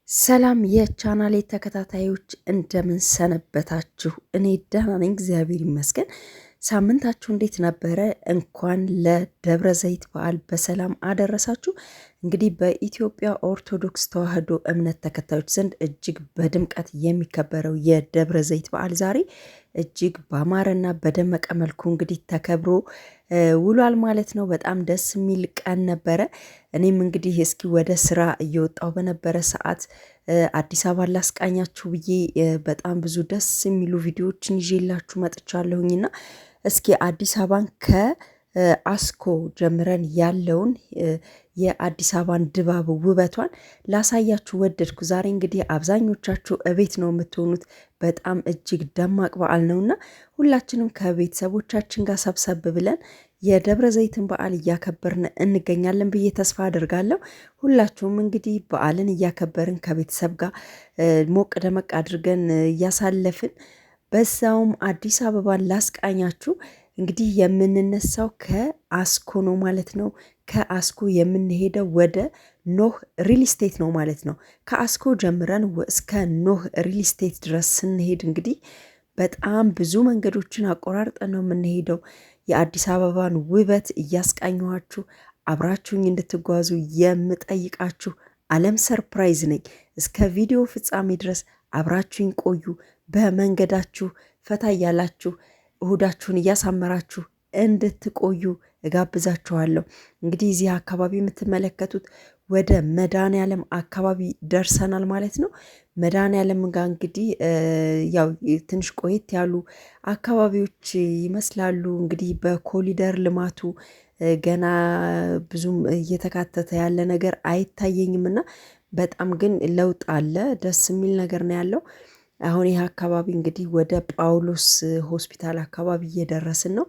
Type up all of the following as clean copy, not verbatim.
ሰላም የቻናሌ ተከታታዮች እንደምን ሰነበታችሁ? እኔ ደህና ነኝ፣ እግዚአብሔር ይመስገን። ሳምንታችሁ እንዴት ነበረ? እንኳን ለደብረ ዘይት በዓል በሰላም አደረሳችሁ። እንግዲህ በኢትዮጵያ ኦርቶዶክስ ተዋሕዶ እምነት ተከታዮች ዘንድ እጅግ በድምቀት የሚከበረው የደብረ ዘይት በዓል ዛሬ እጅግ በአማረና በደመቀ መልኩ እንግዲህ ተከብሮ ውሏል ማለት ነው። በጣም ደስ የሚል ቀን ነበረ። እኔም እንግዲህ እስኪ ወደ ስራ እየወጣው በነበረ ሰዓት አዲስ አበባ ላስቃኛችሁ ብዬ በጣም ብዙ ደስ የሚሉ ቪዲዮዎችን ይዤላችሁ መጥቻለሁኝና እስኪ አዲስ አበባን ከአስኮ ጀምረን ያለውን የአዲስ አበባን ድባብ ውበቷን ላሳያችሁ ወደድኩ። ዛሬ እንግዲህ አብዛኞቻችሁ እቤት ነው የምትሆኑት። በጣም እጅግ ደማቅ በዓል ነውና ሁላችንም ከቤተሰቦቻችን ጋር ሰብሰብ ብለን የደብረ ዘይትን በዓል እያከበርን እንገኛለን ብዬ ተስፋ አድርጋለሁ። ሁላችሁም እንግዲህ በዓልን እያከበርን ከቤተሰብ ጋር ሞቅ ደመቅ አድርገን እያሳለፍን በዛውም አዲስ አበባን ላስቃኛችሁ። እንግዲህ የምንነሳው ከአስኮ ነው ማለት ነው። ከአስኮ የምንሄደው ወደ ኖህ ሪል ስቴት ነው ማለት ነው። ከአስኮ ጀምረን እስከ ኖህ ሪል ስቴት ድረስ ስንሄድ እንግዲህ በጣም ብዙ መንገዶችን አቆራርጠን ነው የምንሄደው። የአዲስ አበባን ውበት እያስቃኘኋችሁ አብራችሁኝ እንድትጓዙ የምጠይቃችሁ አለም ሰርፕራይዝ ነኝ። እስከ ቪዲዮ ፍጻሜ ድረስ አብራችሁኝ ቆዩ። በመንገዳችሁ ፈታ እያላችሁ እሁዳችሁን እያሳመራችሁ እንድትቆዩ እጋብዛችኋለሁ። እንግዲህ እዚህ አካባቢ የምትመለከቱት ወደ መድኃኔዓለም አካባቢ ደርሰናል ማለት ነው። መድኃኔዓለም ጋር እንግዲህ ያው ትንሽ ቆየት ያሉ አካባቢዎች ይመስላሉ። እንግዲህ በኮሊደር ልማቱ ገና ብዙም እየተካተተ ያለ ነገር አይታየኝም እና በጣም ግን ለውጥ አለ። ደስ የሚል ነገር ነው ያለው። አሁን ይህ አካባቢ እንግዲህ ወደ ጳውሎስ ሆስፒታል አካባቢ እየደረስን ነው።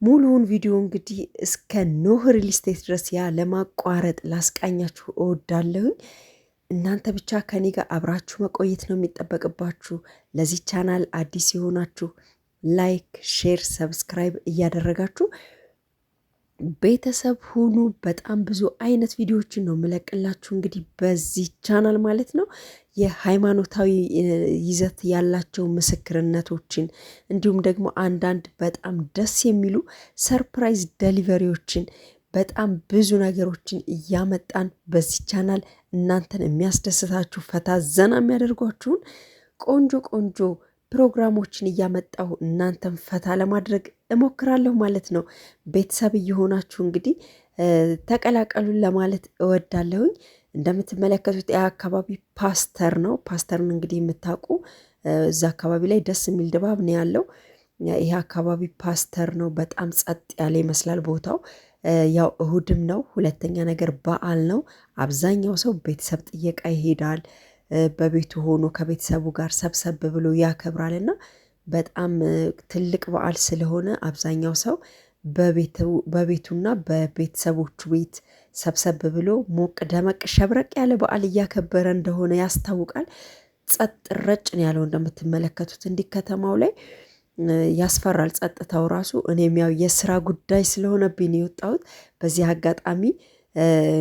ሙሉውን ቪዲዮ እንግዲህ እስከ ኖህ ሪል ስቴት ድረስ ያ ለማቋረጥ ላስቃኛችሁ እወዳለሁኝ። እናንተ ብቻ ከኔ ጋር አብራችሁ መቆየት ነው የሚጠበቅባችሁ። ለዚህ ቻናል አዲስ የሆናችሁ ላይክ፣ ሼር፣ ሰብስክራይብ እያደረጋችሁ ቤተሰብ ሁኑ። በጣም ብዙ አይነት ቪዲዮዎችን ነው የምለቅላችሁ እንግዲህ በዚህ ቻናል ማለት ነው። የሃይማኖታዊ ይዘት ያላቸው ምስክርነቶችን እንዲሁም ደግሞ አንዳንድ በጣም ደስ የሚሉ ሰርፕራይዝ ደሊቨሪዎችን በጣም ብዙ ነገሮችን እያመጣን በዚህ ቻናል እናንተን የሚያስደስታችሁ ፈታ ዘና የሚያደርጓችሁን ቆንጆ ቆንጆ ፕሮግራሞችን እያመጣሁ እናንተን ፈታ ለማድረግ እሞክራለሁ ማለት ነው። ቤተሰብ እየሆናችሁ እንግዲህ ተቀላቀሉን ለማለት እወዳለሁኝ። እንደምትመለከቱት ያ አካባቢ ፓስተር ነው። ፓስተርን እንግዲህ የምታውቁ እዛ አካባቢ ላይ ደስ የሚል ድባብ ነው ያለው። ይህ አካባቢ ፓስተር ነው። በጣም ጸጥ ያለ ይመስላል ቦታው። ያው እሁድም ነው። ሁለተኛ ነገር በዓል ነው። አብዛኛው ሰው ቤተሰብ ጥየቃ ይሄዳል። በቤቱ ሆኖ ከቤተሰቡ ጋር ሰብሰብ ብሎ ያከብራል እና በጣም ትልቅ በዓል ስለሆነ አብዛኛው ሰው በቤቱና በቤተሰቦቹ ቤት ሰብሰብ ብሎ ሞቅ ደመቅ ሸብረቅ ያለ በዓል እያከበረ እንደሆነ ያስታውቃል። ጸጥ ረጭ ነው ያለው እንደምትመለከቱት። እንዲህ ከተማው ላይ ያስፈራል ጸጥታው ራሱ። እኔም ያው የስራ ጉዳይ ስለሆነብኝ የወጣሁት በዚህ አጋጣሚ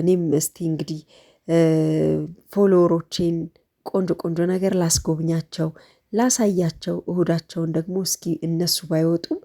እኔም እስቲ እንግዲህ ፎሎወሮቼን ቆንጆ ቆንጆ ነገር ላስጎብኛቸው፣ ላሳያቸው። እሁዳቸውን ደግሞ እስኪ እነሱ ባይወጡም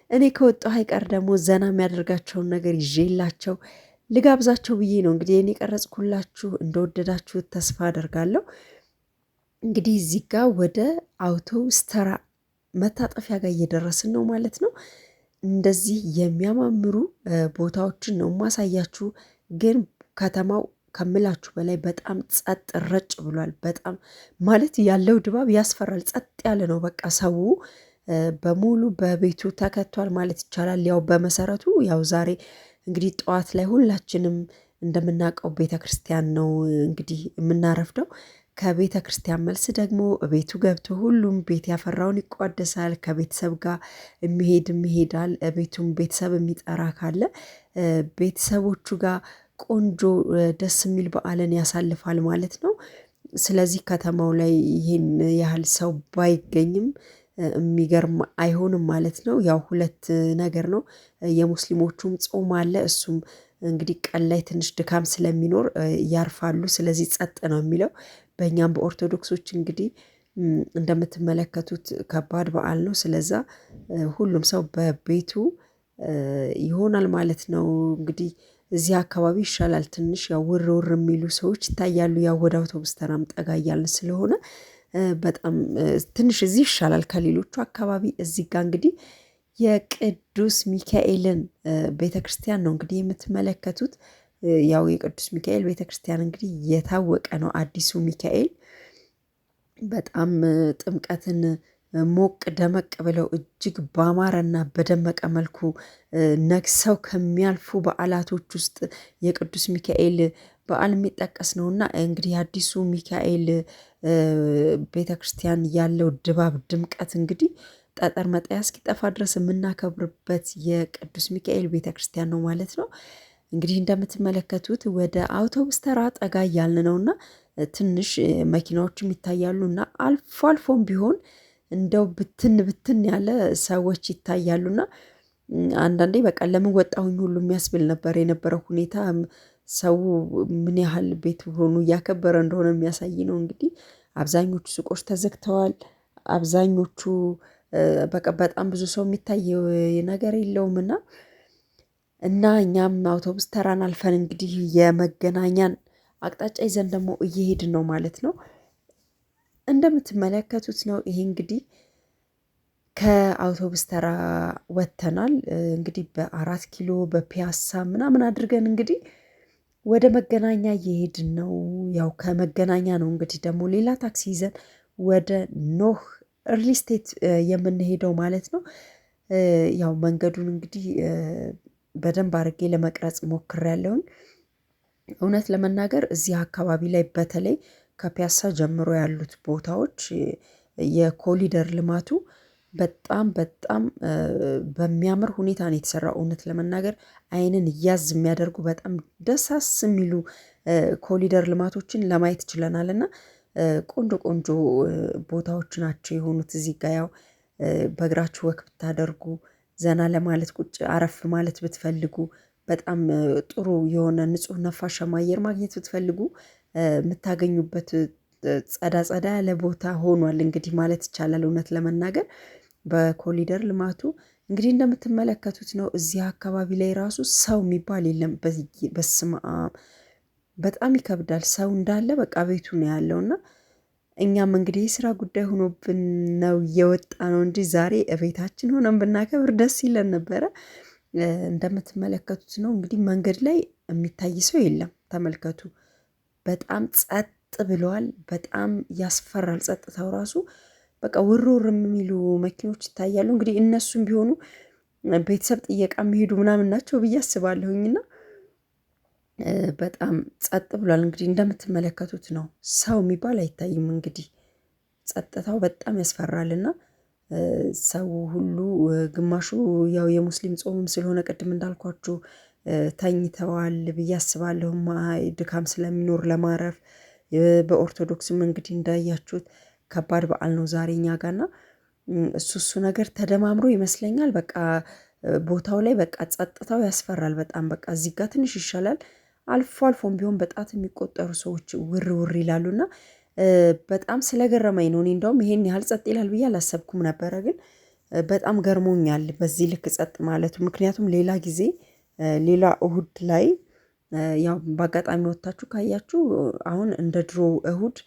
እኔ ከወጣሁ አይቀር ደግሞ ዘና የሚያደርጋቸውን ነገር ይዤላቸው ልጋብዛቸው ብዬ ነው እንግዲህ እኔ ቀረጽኩላችሁ። እንደወደዳችሁት ተስፋ አደርጋለሁ። እንግዲህ እዚህ ጋር ወደ አውቶቡስ ተራ መታጠፊያ ጋር እየደረስን ነው ማለት ነው። እንደዚህ የሚያማምሩ ቦታዎችን ነው ማሳያችሁ። ግን ከተማው ከምላችሁ በላይ በጣም ጸጥ ረጭ ብሏል። በጣም ማለት ያለው ድባብ ያስፈራል። ጸጥ ያለ ነው በቃ። ሰው በሙሉ በቤቱ ተከቷል ማለት ይቻላል። ያው በመሰረቱ ያው ዛሬ እንግዲህ ጠዋት ላይ ሁላችንም እንደምናውቀው ቤተ ክርስቲያን ነው እንግዲህ የምናረፍደው። ከቤተ ክርስቲያን መልስ ደግሞ ቤቱ ገብቶ ሁሉም ቤት ያፈራውን ይቋደሳል። ከቤተሰብ ጋር የሚሄድም ይሄዳል። ቤቱም ቤተሰብ የሚጠራ ካለ ቤተሰቦቹ ጋር ቆንጆ ደስ የሚል በዓልን ያሳልፋል ማለት ነው። ስለዚህ ከተማው ላይ ይህን ያህል ሰው ባይገኝም የሚገርም አይሆንም ማለት ነው። ያው ሁለት ነገር ነው። የሙስሊሞቹም ጾም አለ፣ እሱም እንግዲህ ቀን ላይ ትንሽ ድካም ስለሚኖር ያርፋሉ። ስለዚህ ጸጥ ነው የሚለው። በእኛም በኦርቶዶክሶች እንግዲህ እንደምትመለከቱት ከባድ በዓል ነው። ስለዛ ሁሉም ሰው በቤቱ ይሆናል ማለት ነው። እንግዲህ እዚህ አካባቢ ይሻላል ትንሽ ያው ውር ውር የሚሉ ሰዎች ይታያሉ። ያው ወደ አውቶቡስ ተራም ጠጋ እያልን ስለሆነ በጣም ትንሽ እዚህ ይሻላል ከሌሎቹ አካባቢ። እዚህ ጋር እንግዲህ የቅዱስ ሚካኤልን ቤተ ክርስቲያን ነው እንግዲህ የምትመለከቱት። ያው የቅዱስ ሚካኤል ቤተ ክርስቲያን እንግዲህ የታወቀ ነው። አዲሱ ሚካኤል በጣም ጥምቀትን ሞቅ ደመቅ ብለው እጅግ ባማረና በደመቀ መልኩ ነግሰው ከሚያልፉ በዓላቶች ውስጥ የቅዱስ ሚካኤል በዓል የሚጠቀስ ነውና እንግዲህ የአዲሱ ሚካኤል ቤተ ክርስቲያን ያለው ድባብ ድምቀት እንግዲህ ጠጠር መጣያ እስኪጠፋ ድረስ የምናከብርበት የቅዱስ ሚካኤል ቤተ ክርስቲያን ነው ማለት ነው። እንግዲህ እንደምትመለከቱት ወደ አውቶቡስ ተራ ጠጋ እያልን ነውና ትንሽ መኪናዎችም ይታያሉና አልፎ አልፎም ቢሆን እንደው ብትን ብትን ያለ ሰዎች ይታያሉና አንዳንዴ በቃ ለምን ወጣሁኝ ሁሉ የሚያስብል ነበር የነበረው ሁኔታ። ሰው ምን ያህል ቤት ሆኑ እያከበረ እንደሆነ የሚያሳይ ነው። እንግዲህ አብዛኞቹ ሱቆች ተዘግተዋል። አብዛኞቹ በቃ በጣም ብዙ ሰው የሚታየው ነገር የለውምና እና እኛም አውቶቡስ ተራን አልፈን እንግዲህ የመገናኛን አቅጣጫ ይዘን ደግሞ እየሄድን ነው ማለት ነው። እንደምትመለከቱት ነው። ይሄ እንግዲህ ከአውቶቡስ ተራ ወጥተናል። እንግዲህ በ4 ኪሎ በፒያሳ ምናምን አድርገን እንግዲህ ወደ መገናኛ እየሄድን ነው። ያው ከመገናኛ ነው እንግዲህ ደግሞ ሌላ ታክሲ ይዘን ወደ ኖህ ሪል ስቴት የምንሄደው ማለት ነው። ያው መንገዱን እንግዲህ በደንብ አድርጌ ለመቅረጽ ሞክሬያለሁኝ። እውነት ለመናገር እዚህ አካባቢ ላይ በተለይ ከፒያሳ ጀምሮ ያሉት ቦታዎች የኮሊደር ልማቱ በጣም በጣም በሚያምር ሁኔታ ነው የተሰራው። እውነት ለመናገር ዓይንን እያዝ የሚያደርጉ በጣም ደሳስ የሚሉ ኮሊደር ልማቶችን ለማየት ችለናል። እና ቆንጆ ቆንጆ ቦታዎች ናቸው የሆኑት። እዚህ ጋ ያው በእግራችሁ ወክ ብታደርጉ ዘና ለማለት ቁጭ አረፍ ማለት ብትፈልጉ በጣም ጥሩ የሆነ ንጹህ ነፋሻማ አየር ማግኘት ብትፈልጉ የምታገኙበት ጸዳ ጸዳ ያለ ቦታ ሆኗል እንግዲህ ማለት ይቻላል። እውነት ለመናገር በኮሊደር ልማቱ እንግዲህ እንደምትመለከቱት ነው። እዚህ አካባቢ ላይ ራሱ ሰው የሚባል የለም። በስመ አብ በጣም ይከብዳል። ሰው እንዳለ በቃ ቤቱ ነው ያለውና እኛም እንግዲህ የስራ ጉዳይ ሆኖብን ነው እየወጣ ነው እንጂ ዛሬ እቤታችን ሆነን ብናከብር ደስ ይለን ነበረ። እንደምትመለከቱት ነው እንግዲህ መንገድ ላይ የሚታይ ሰው የለም። ተመልከቱ፣ በጣም ጸጥ ብለዋል። በጣም ያስፈራል ጸጥታው ራሱ። በቃ ውርውር የሚሉ መኪኖች ይታያሉ። እንግዲህ እነሱም ቢሆኑ ቤተሰብ ጥየቃ የሚሄዱ ምናምን ናቸው ብዬ አስባለሁኝና በጣም ጸጥ ብሏል። እንግዲህ እንደምትመለከቱት ነው። ሰው የሚባል አይታይም። እንግዲህ ጸጥታው በጣም ያስፈራልና ሰው ሁሉ ግማሹ ያው የሙስሊም ጾምም ስለሆነ ቅድም እንዳልኳችሁ ተኝተዋል ብዬ አስባለሁ። ድካም ስለሚኖር ለማረፍ። በኦርቶዶክስም እንግዲህ እንዳያችሁት ከባድ በዓል ነው ዛሬ እኛ ጋርና እሱ ነገር ተደማምሮ ይመስለኛል በቃ ቦታው ላይ በቃ ጸጥታው ያስፈራል በጣም። በቃ እዚህ ጋር ትንሽ ይሻላል። አልፎ አልፎም ቢሆን በጣት የሚቆጠሩ ሰዎች ውር ውር ይላሉና በጣም ስለገረመኝ ነው። እኔ እንደውም ይሄን ያህል ጸጥ ይላል ብዬ አላሰብኩም ነበረ፣ ግን በጣም ገርሞኛል በዚህ ልክ ጸጥ ማለቱ። ምክንያቱም ሌላ ጊዜ ሌላ እሁድ ላይ ያው በአጋጣሚ ወጥታችሁ ካያችሁ አሁን እንደ ድሮ እሁድ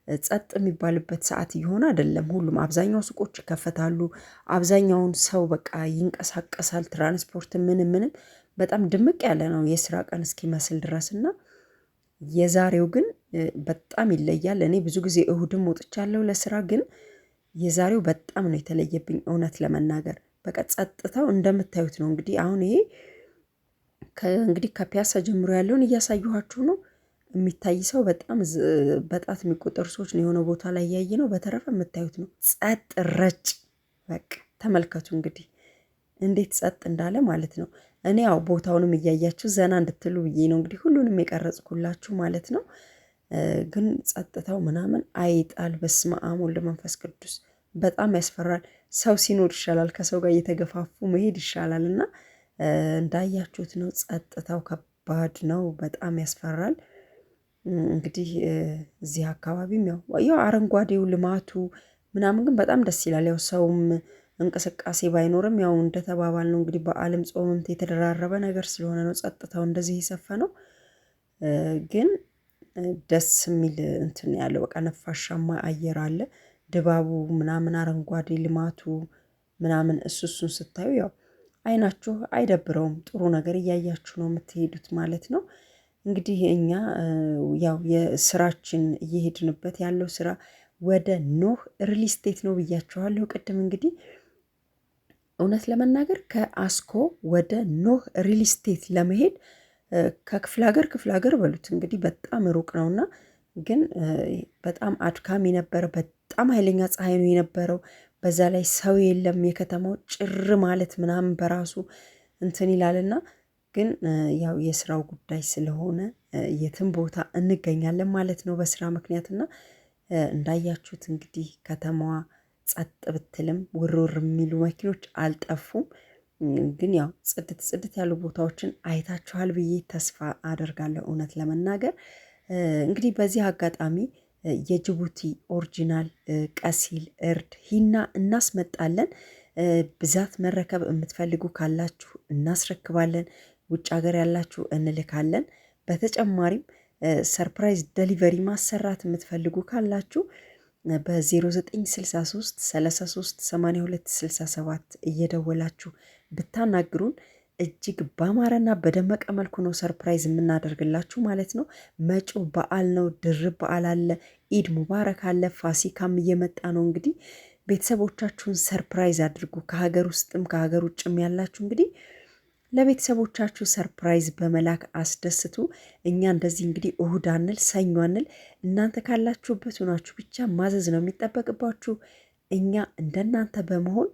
ጸጥ የሚባልበት ሰዓት እየሆነ አይደለም። ሁሉም አብዛኛው ሱቆች ይከፈታሉ። አብዛኛውን ሰው በቃ ይንቀሳቀሳል። ትራንስፖርት ምንም ምንም በጣም ድምቅ ያለ ነው የስራ ቀን እስኪመስል ድረስና የዛሬው ግን በጣም ይለያል። እኔ ብዙ ጊዜ እሁድም ወጥቻለሁ ለስራ፣ ግን የዛሬው በጣም ነው የተለየብኝ እውነት ለመናገር። በቃ ጸጥታው እንደምታዩት ነው። እንግዲህ አሁን ይሄ እንግዲህ ከፒያሳ ጀምሮ ያለውን እያሳየኋችሁ ነው። የሚታይ ሰው በጣም በጣት የሚቆጠሩ ሰዎች ነው የሆነ ቦታ ላይ ያየ ነው። በተረፈ የምታዩት ነው ጸጥ ረጭ። በቃ ተመልከቱ እንግዲህ እንዴት ጸጥ እንዳለ ማለት ነው። እኔ ያው ቦታውንም እያያችሁ ዘና እንድትሉ ብዬ ነው እንግዲህ ሁሉንም የቀረጽኩላችሁ ማለት ነው። ግን ጸጥታው ምናምን አይጣል። በስመ አብ ወወልድ ወመንፈስ ቅዱስ በጣም ያስፈራል። ሰው ሲኖር ይሻላል፣ ከሰው ጋር እየተገፋፉ መሄድ ይሻላል። እና እንዳያችሁት ነው ጸጥታው ከባድ ነው፣ በጣም ያስፈራል። እንግዲህ እዚህ አካባቢም ያው አረንጓዴው ልማቱ ምናምን ግን በጣም ደስ ይላል። ያው ሰውም እንቅስቃሴ ባይኖርም ያው እንደተባባል ነው እንግዲህ በዓለም ጾምም የተደራረበ ነገር ስለሆነ ነው ጸጥታው እንደዚህ የሰፈነው። ግን ደስ የሚል እንትን ያለው በቃ ነፋሻማ አየር አለ። ድባቡ ምናምን አረንጓዴ ልማቱ ምናምን እሱን ስታዩ ያው አይናችሁ አይደብረውም። ጥሩ ነገር እያያችሁ ነው የምትሄዱት ማለት ነው። እንግዲህ እኛ ያው የስራችን እየሄድንበት ያለው ስራ ወደ ኖህ ሪል ስቴት ነው ብያችኋለሁ ቅድም። እንግዲህ እውነት ለመናገር ከአስኮ ወደ ኖህ ሪል ስቴት ለመሄድ ከክፍለ ሀገር በሉት እንግዲህ በጣም ሩቅ ነውና፣ ግን በጣም አድካሚ ነበር። በጣም ኃይለኛ ፀሐይ ነው የነበረው። በዛ ላይ ሰው የለም። የከተማው ጭር ማለት ምናምን በራሱ እንትን ይላልና፣ ግን ያው የስራው ጉዳይ ስለሆነ የትም ቦታ እንገኛለን ማለት ነው በስራ ምክንያትና እንዳያችሁት እንግዲህ ከተማዋ ጸጥ ብትልም ውርውር የሚሉ መኪኖች አልጠፉም። ግን ያው ጽድት ያሉ ቦታዎችን አይታችኋል ብዬ ተስፋ አደርጋለሁ። እውነት ለመናገር እንግዲህ በዚህ አጋጣሚ የጅቡቲ ኦሪጂናል ቀሲል እርድ ሂና እናስመጣለን። ብዛት መረከብ የምትፈልጉ ካላችሁ እናስረክባለን። ውጭ ሀገር ያላችሁ እንልካለን። በተጨማሪም ሰርፕራይዝ ደሊቨሪ ማሰራት የምትፈልጉ ካላችሁ በ0963 33 82 67 እየደወላችሁ ብታናግሩን እጅግ ባማረና በደመቀ መልኩ ነው ሰርፕራይዝ የምናደርግላችሁ ማለት ነው። መጪው በዓል ነው፣ ድርብ በዓል አለ፣ ኢድ ሙባረክ አለ፣ ፋሲካም እየመጣ ነው። እንግዲህ ቤተሰቦቻችሁን ሰርፕራይዝ አድርጉ። ከሀገር ውስጥም ከሀገር ውጭም ያላችሁ እንግዲህ ለቤተሰቦቻችሁ ሰርፕራይዝ በመላክ አስደስቱ። እኛ እንደዚህ እንግዲህ እሁድ አንል ሰኞ አንል፣ እናንተ ካላችሁበት ሆናችሁ ብቻ ማዘዝ ነው የሚጠበቅባችሁ። እኛ እንደናንተ በመሆን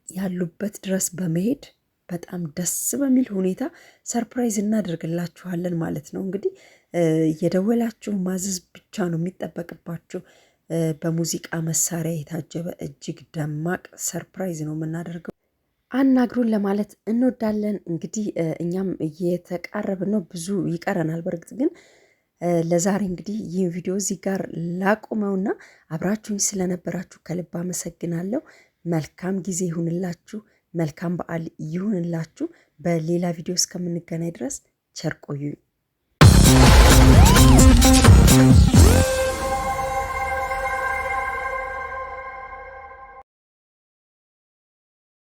ያሉበት ድረስ በመሄድ በጣም ደስ በሚል ሁኔታ ሰርፕራይዝ እናደርግላችኋለን ማለት ነው። እንግዲህ የደወላችሁ ማዘዝ ብቻ ነው የሚጠበቅባችሁ። በሙዚቃ መሳሪያ የታጀበ እጅግ ደማቅ ሰርፕራይዝ ነው የምናደርገው። አናግሩን ለማለት እንወዳለን። እንግዲህ እኛም እየተቃረብን ነው፣ ብዙ ይቀረናል። በእርግጥ ግን ለዛሬ እንግዲህ ይህን ቪዲዮ እዚህ ጋር ላቁመውና አብራችሁኝ ስለነበራችሁ ከልብ አመሰግናለሁ። መልካም ጊዜ ይሁንላችሁ፣ መልካም በዓል ይሁንላችሁ። በሌላ ቪዲዮ እስከምንገናኝ ድረስ ቸር ቆዩኝ።